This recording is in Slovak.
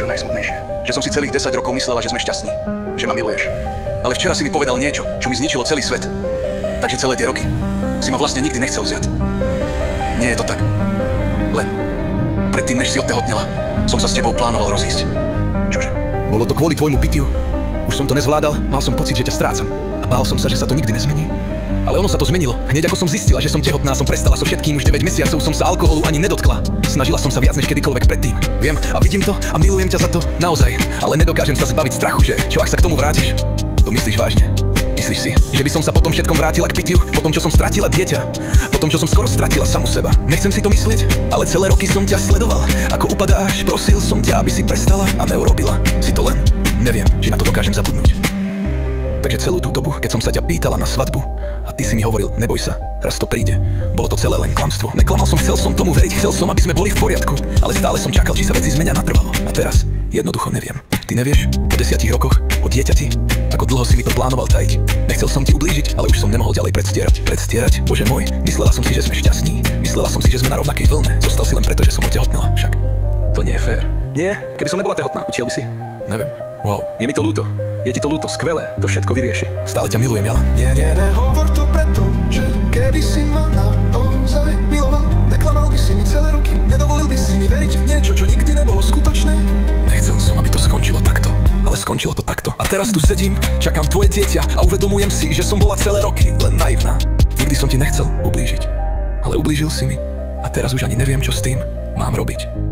najsmutnejšie? Že som si celých 10 rokov myslela, že sme šťastní. Že ma miluješ. Ale včera si mi povedal niečo, čo mi zničilo celý svet. Takže celé tie roky si ma vlastne nikdy nechcel vziať. Nie je to tak. Len predtým, než si odtehotnela, som sa s tebou plánoval rozísť. Čože? Bolo to kvôli tvojmu pitiu. Už som to nezvládal, mal som pocit, že ťa strácam. A bál som sa, že sa to nikdy nezmení. Ale ono sa to zmenilo. Hneď ako som zistila, že som tehotná, som prestala so všetkým, už 9 mesiacov som sa alkoholu ani nedotkla. Snažila som sa viac než kedykoľvek predtým. Viem a vidím to a milujem ťa za to, naozaj. Ale nedokážem sa zbaviť strachu, že čo ak sa k tomu vrátiš? To myslíš vážne? Myslíš si, že by som sa potom všetkom vrátila k pitiu? Po tom, čo som stratila dieťa? Po tom, čo som skoro stratila samu seba? Nechcem si to myslieť, ale celé roky som ťa sledoval. Ako upadáš, prosil som ťa, aby si prestala a neurobila si to len. Neviem, či na to dokážem zabudnúť. Takže celú tú dobu, keď som sa ťa pýtala na svadbu a ty si mi hovoril, neboj sa, raz to príde. Bolo to celé len klamstvo. Neklamal som, chcel som tomu veriť, chcel som, aby sme boli v poriadku. Ale stále som čakal, či sa veci zmenia natrvalo. A teraz jednoducho neviem. Ty nevieš, po 10 rokoch, o dieťati, ako dlho si mi to plánoval tajiť. Nechcel som ti ublížiť, ale už som nemohol ďalej predstierať. Predstierať? Bože môj, myslela som si, že sme šťastní. Myslela som si, že sme na rovnakej vlne. Zostal si len preto, že som otehotnela. Však to nie je fér. Nie, keby som nebola tehotná, učiel by si. Neviem. Wow, je mi to ľúto. Je ti to ľúto, skvelé, to všetko vyrieši. Stále ťa milujem, Jala. Nie, nehovor to preto, že keby si ma naozaj miloval, neklamal by si mi celé roky, nedovolil by si mi veriť v niečo, čo nikdy nebolo skutočné. Nechcel som, aby to skončilo takto, ale skončilo to takto. A teraz tu sedím, čakám tvoje dieťa a uvedomujem si, že som bola celé roky len naivná. Nikdy som ti nechcel ublížiť, ale ublížil si mi a teraz už ani neviem, čo s tým mám robiť.